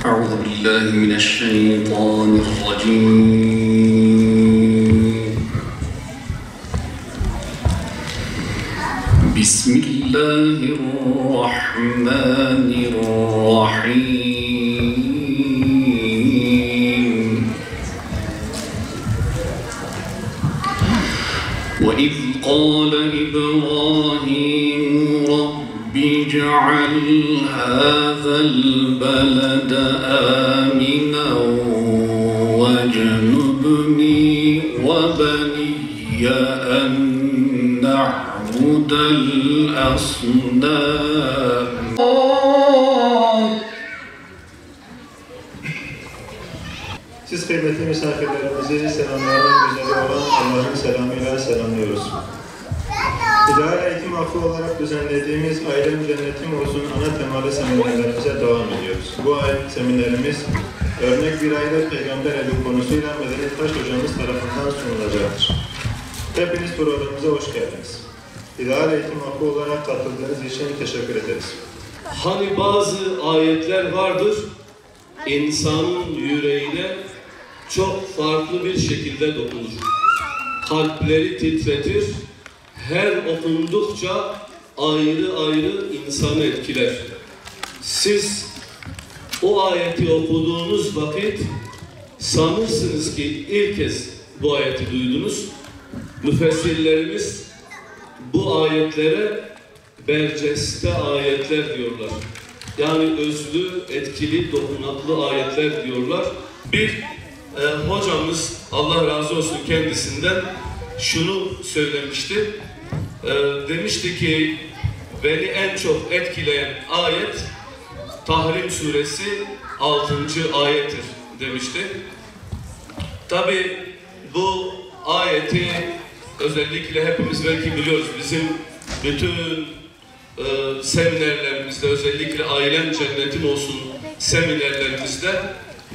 أعوذ بالله من الشيطان الرجيم. بسم الله الرحمن الرحيم. وإذ قال إبراهيم رب اجعل هذا البلد آمنا واجنبني وبني أن نعبد الأصنام. Siz kıymetli misafirlerimizi selamların güzeli olan Allah'ın selamıyla selamlıyoruz. İdare Eğitim Vakfı olarak düzenlediğimiz Ailem Cennetim Olsun ana temalı seminerlerimize devam ediyoruz. Bu ay seminerimiz örnek bir aile peygamber evi konusuyla Medeniyet Taş hocamız tarafından sunulacaktır. Hepiniz programımıza hoş geldiniz. İdare Eğitim Vakfı olarak katıldığınız için teşekkür ederiz. Hani bazı ayetler vardır, insanın yüreğine çok farklı bir şekilde dokunur. Kalpleri titretir, her okundukça ayrı ayrı insanı etkiler. Siz o ayeti okuduğunuz vakit sanırsınız ki ilk kez bu ayeti duydunuz. Müfessirlerimiz bu ayetlere berceste ayetler diyorlar. Yani özlü, etkili, dokunaklı ayetler diyorlar. Bir hocamız, Allah razı olsun kendisinden, şunu söylemişti. Demişti ki, beni en çok etkileyen ayet Tahrim suresi 6. ayettir demişti. Tabi bu ayeti özellikle hepimiz belki biliyoruz. Bizim bütün seminerlerimizde, özellikle Ailem Cennetim Olsun seminerlerimizde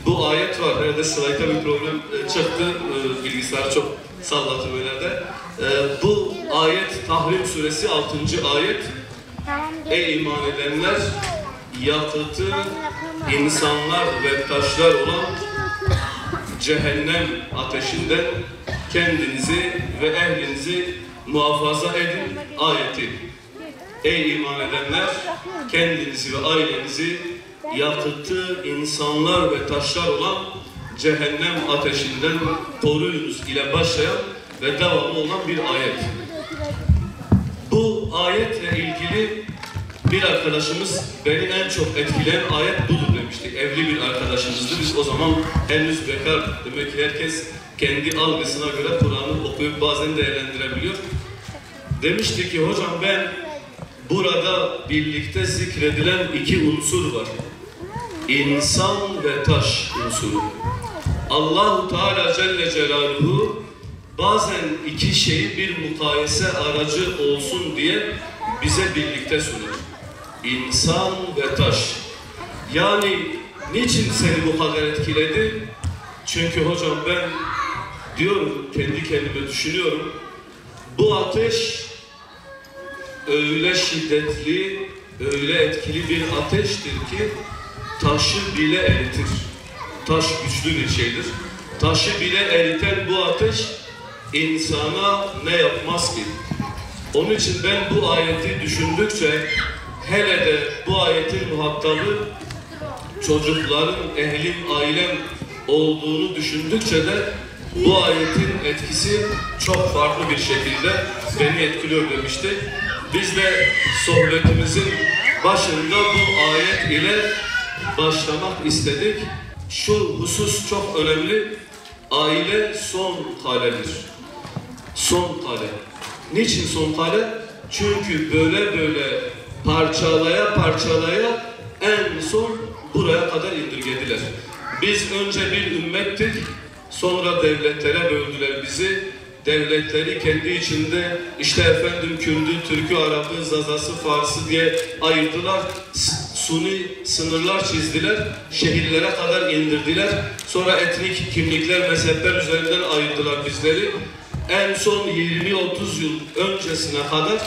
bu ayet var. Herhalde slayta bir problem çıktı. Bilgisayar çok salladı böyle de. Bu ayet Tahrim suresi 6. ayet. Ey iman edenler, yakıtı insanlar ve taşlar olan cehennem ateşinden kendinizi ve ehlinizi muhafaza edin ayeti. Ey iman edenler, kendinizi ve ailenizi yakıtı insanlar ve taşlar olan cehennem ateşinden koruyunuz ile başlayan ve devamı olan bir ayet. Bu ayetle ilgili bir arkadaşımız beni en çok etkileyen ayet budur demişti. Evli bir arkadaşımızdı. Biz o zaman henüz bekar. Demek ki herkes kendi algısına göre Kur'an'ı okuyup bazen değerlendirebiliyor. Demişti ki hocam ben burada birlikte zikredilen iki unsur var. İnsan ve taş unsuru. Allah-u Teala Celle Celaluhu bazen iki şeyi bir mukayese aracı olsun diye bize birlikte sunar. İnsan ve taş. Yani niçin seni bu kadar etkiledi? Çünkü hocam ben diyorum, kendi kendime düşünüyorum. Bu ateş öyle şiddetli, öyle etkili bir ateştir ki taşı bile eritir. Taş güçlü bir şeydir. Taşı bile eriten bu ateş insana ne yapmaz ki? Onun için ben bu ayeti düşündükçe, hele de bu ayetin muhatabı çocukların, ehlim, ailem olduğunu düşündükçe de bu ayetin etkisi çok farklı bir şekilde beni etkiliyor demişti. Biz de sohbetimizin başında bu ayet ile başlamak istedik. Şu husus çok önemli. Aile son kaledir. Son kale. Niçin son kale? Çünkü böyle parçalaya en son buraya kadar indirgediler. Biz önce bir ümmettik, sonra devletlere böldüler bizi. Devletleri kendi içinde işte efendim Kürdü, Türkü, Arap'ı, Zazası, Farsı diye ayırdılar. Suni sınırlar çizdiler, şehirlere kadar indirdiler. Sonra etnik kimlikler, mezhepler üzerinden ayırdılar bizleri. En son 20-30 yıl öncesine kadar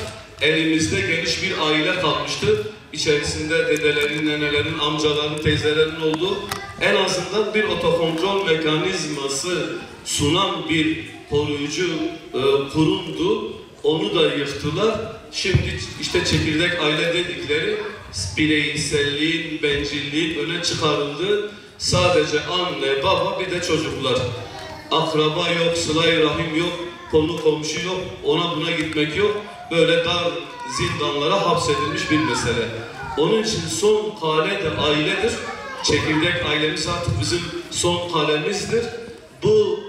elimizde geniş bir aile kalmıştı. İçerisinde dedelerin, nenelerin, amcaların, teyzelerin olduğu en azından bir otokontrol mekanizması sunan bir koruyucu kurumdu. Onu da yıktılar. Şimdi işte çekirdek aile dedikleri bireyselliğin, bencilliğin öne çıkarıldı. Sadece anne, baba bir de çocuklar. Akraba yok, sıla-i rahim yok, konu komşu yok, ona buna gitmek yok. Böyle dar zindanlara hapsedilmiş bir mesele. Onun için son kale de ailedir. Çekirdek ailemiz artık bizim son kalemizdir. Bu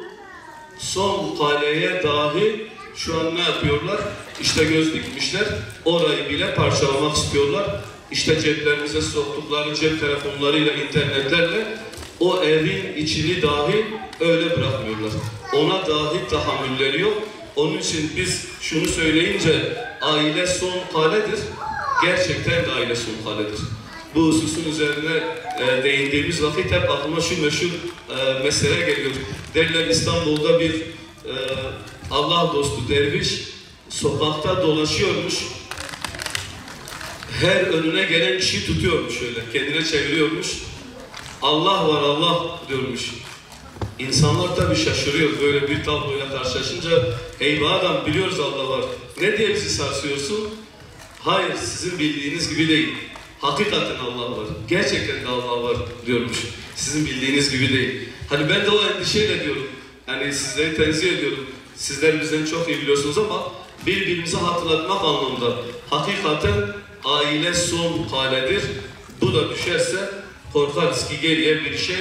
son kaleye dahi şu an ne yapıyorlar? İşte göz dikmişler. Orayı bile parçalamak istiyorlar. İşte ceplerimize soktukları cep telefonlarıyla, internetlerle o evin içini dahi öyle bırakmıyorlar. Ona dahi tahammülleri yok. Onun için biz şunu söyleyince aile son kaledir. Gerçekten de aile son kaledir. Bu hususun üzerine değindiğimiz vakit hep aklıma şu meşhur mesele geliyor. Derler İstanbul'da bir Allah dostu derviş sokakta dolaşıyormuş. Her önüne gelen kişiyi tutuyormuş öyle. Kendine çeviriyormuş. Allah var Allah diyormuş. İnsanlar tabii şaşırıyor böyle bir tabloyla karşılaşınca. Eyvah adam biliyoruz Allah var. Ne diye bizi sarsıyorsun? Hayır sizin bildiğiniz gibi değil. Hakikaten Allah var. Gerçekten de Allah var diyormuş. Sizin bildiğiniz gibi değil. Hani ben de o endişeyle diyorum. Yani sizleri tenzih ediyorum. Sizler bizden çok iyi biliyorsunuz ama birbirimize hatırlatmak anlamda. Hakikaten aile son kaledir. Bu da düşerse korkarız ki geriye bir şey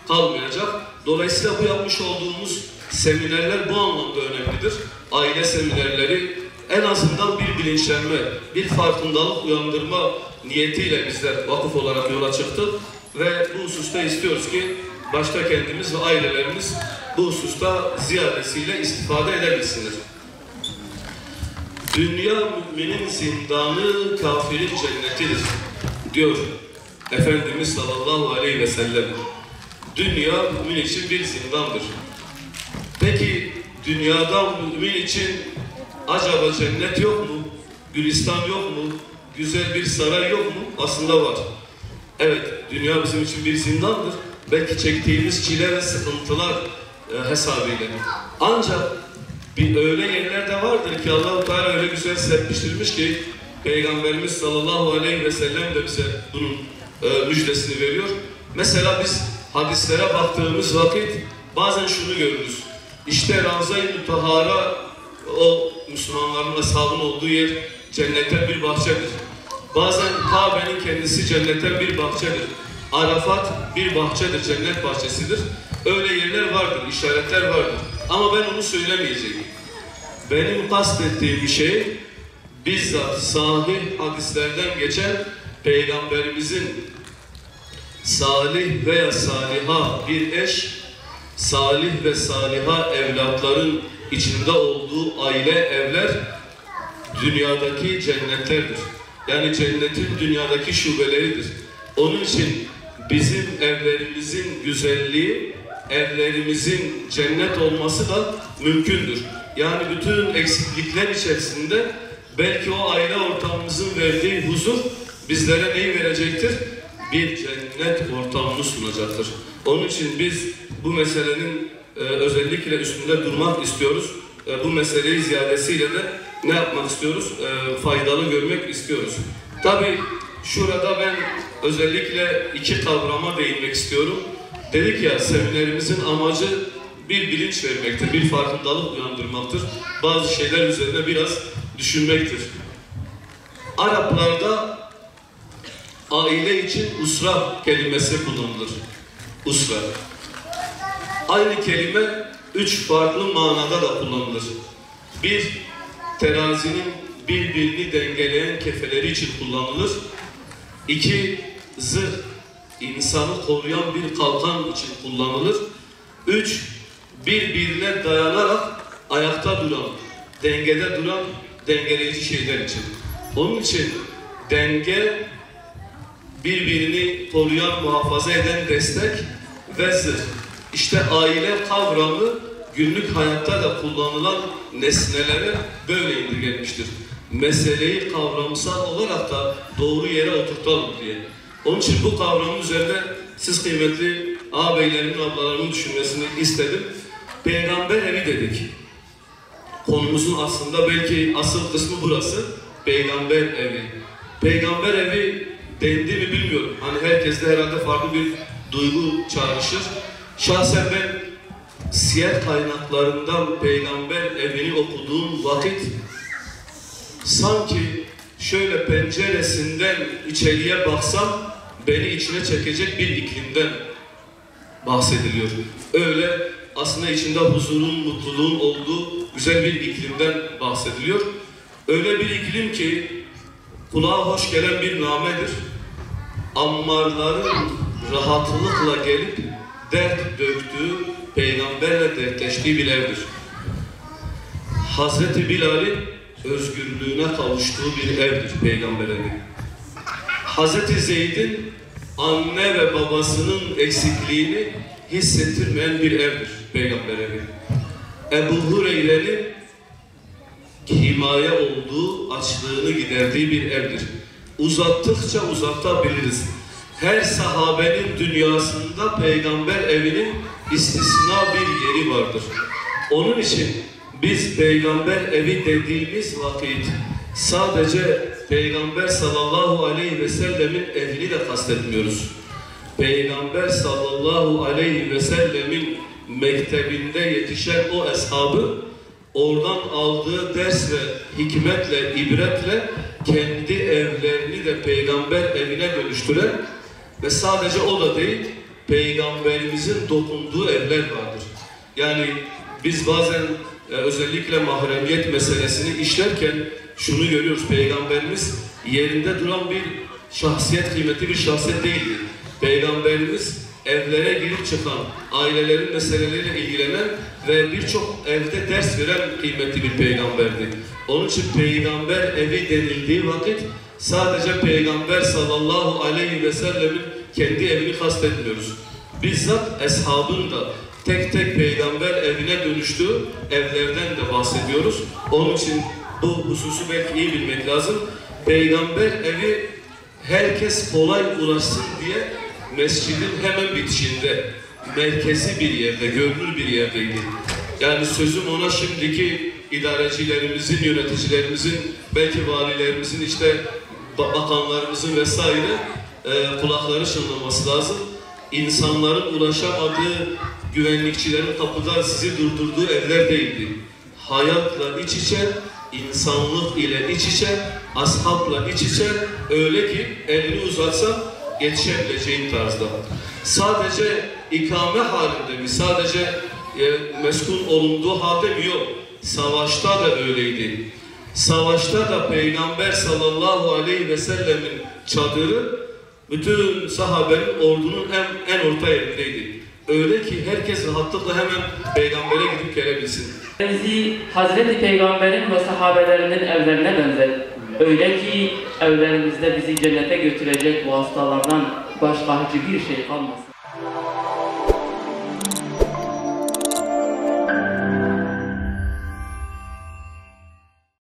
kalmayacak. Dolayısıyla bu yapmış olduğumuz seminerler bu anlamda önemlidir. Aile seminerleri en azından bir bilinçlenme, bir farkındalık uyandırma niyetiyle bizler vakıf olarak yola çıktık ve bu hususta istiyoruz ki başta kendimiz ve ailelerimiz bu hususta ziyadesiyle istifade edebilsinler. Dünya müminin zindanı, kafirin cennetidir diyor Efendimiz sallallahu aleyhi ve sellem. Dünya mümin için bir zindandır. Peki dünyadan mümin için acaba cennet yok mu? Gülistan yok mu? Güzel bir saray yok mu? Aslında var. Evet, dünya bizim için bir zindandır. Belki çektiğimiz çile ve sıkıntılar hesabıyla. Ancak bir öyle yerler de vardır ki Allah-u Teala öyle güzel serpiştirmiş ki Peygamberimiz sallallahu aleyhi ve sellem de bize bunun müjdesini veriyor. Mesela biz hadislere baktığımız vakit bazen şunu görürüz. İşte Ravza-i Mutahhara, o Müslümanların ashabın olduğu yer cennetten bir bahçedir. Bazen Kabe'nin kendisi cennetten bir bahçedir. Arafat bir bahçedir, cennet bahçesidir. Öyle yerler vardır, işaretler vardır. Ama ben onu söylemeyeceğim. Benim kastettiğim şey bizzat sahih hadislerden geçen Peygamberimizin salih veya saliha bir eş, salih ve saliha evlatların içinde olduğu aile evler dünyadaki cennetlerdir. Yani cennetin dünyadaki şubeleridir. Onun için bizim evlerimizin güzelliği, evlerimizin cennet olması da mümkündür. Yani bütün eksiklikler içerisinde belki o aile ortamımızın verdiği huzur bizlere neyi verecektir? Bir cennet ortamını sunacaktır. Onun için biz bu meselenin özellikle üstünde durmak istiyoruz. Bu meseleyi ziyadesiyle de ne yapmak istiyoruz? Faydalı görmek istiyoruz. Tabii şurada ben özellikle iki kavrama değinmek istiyorum. Dedik ya, seminerimizin amacı bir bilinç vermektir, bir farkındalık uyandırmaktır. Bazı şeyler üzerine biraz düşünmektir. Araplarda aile için usra kelimesi kullanılır. Usra. Aynı kelime üç farklı manada da kullanılır. Bir, terazinin birbirini dengeleyen kefeleri için kullanılır. İki, zırh, insanı koruyan bir kalkan için kullanılır. Üç, birbirine dayanarak ayakta duran, dengede duran dengeleyici şeyler için. Onun için denge, birbirini koruyan, muhafaza eden destek ve zırh. İşte aile kavramı günlük hayatta da kullanılan nesnelere böyle indirgenmiştir. meseleyi kavramsal olarak da doğru yere oturtalım diye. Onun için bu kavramın üzerinde siz kıymetli ağabeylerimin, ablalarımın düşünmesini istedim. Peygamber evi dedik. Konumuzun aslında belki asıl kısmı burası. Peygamber evi. Peygamber evi dendi mi bilmiyorum. Hani herkeste herhalde farklı bir duygu çağrışır. Şahsen ben siyer kaynaklarından peygamber evini okuduğum vakit sanki şöyle penceresinden içeriye baksam beni içine çekecek bir iklimden bahsediliyor. Öyle aslında içinde huzurun, mutluluğun olduğu güzel bir iklimden bahsediliyor. Öyle bir iklim ki kulağa hoş gelen bir namedir. Ammarların rahatlıkla gelip dert döktüğü, peygamberle dertleştiği bir evdir. Hazreti Bilal'in özgürlüğüne kavuştuğu bir evdir peygamber evi. Hazreti Zeyd'in anne ve babasının eksikliğini hissettirmeyen bir evdir peygamber evi. Ebu Hureyre'nin himaye olduğu, açlığını giderdiği bir evdir. Uzattıkça uzatabiliriz. Her sahabenin dünyasında peygamber evinin istisna bir yeri vardır. Onun için biz peygamber evi dediğimiz vakit sadece Peygamber sallallahu aleyhi ve sellemin evini de kastetmiyoruz. Peygamber sallallahu aleyhi ve sellemin mektebinde yetişen o eshabı oradan aldığı ders ve hikmetle, ibretle kendi evlerini de peygamber evine dönüştüren ve sadece o da değil, peygamberimizin dokunduğu evler vardır. Yani biz bazen özellikle mahremiyet meselesini işlerken şunu görüyoruz, peygamberimiz yerinde duran bir şahsiyet, kıymetli bir şahsiyet değildi. Peygamberimiz evlere girip çıkan, ailelerin meseleleriyle ilgilenen ve birçok evde ders veren kıymetli bir peygamberdi. Onun için peygamber evi denildiği vakit sadece Peygamber sallallahu aleyhi ve sellemin kendi evini kastetmiyoruz. Bizzat eshabın da tek tek peygamber evine dönüştüğü evlerden de bahsediyoruz. Onun için bu hususu belki iyi bilmek lazım. Peygamber evi herkes kolay ulaşsın diye mescidin hemen bitişinde, merkezi bir yerde, görünür bir yerdeydi. Yani sözüm ona şimdiki idarecilerimizin, yöneticilerimizin, belki valilerimizin, işte bakanlarımızın vesaire kulakları çınlaması lazım. İnsanların ulaşamadığı, güvenlikçilerin kapıda sizi durdurduğu evler değildi. Hayatla iç içe, insanlık ile iç içe, ashabla iç içe, öyle ki elini uzatsan geçebileceğin tarzda. Sadece ikame halinde mi, sadece meskun olunduğu halde mi? Yok. Savaşta da öyleydi. Savaşta da Peygamber sallallahu aleyhi ve sellemin çadırı bütün sahabenin ordunun en orta yerindeydi. Öyle ki herkes rahatlıkla hemen peygambere gidip gelebilsin. Bizi Hazreti Peygamber'in ve sahabelerinin evlerine benzer. Öyle ki evlerimizde bizi cennete götürecek vasıtalardan başka hiçbir şey kalmaz.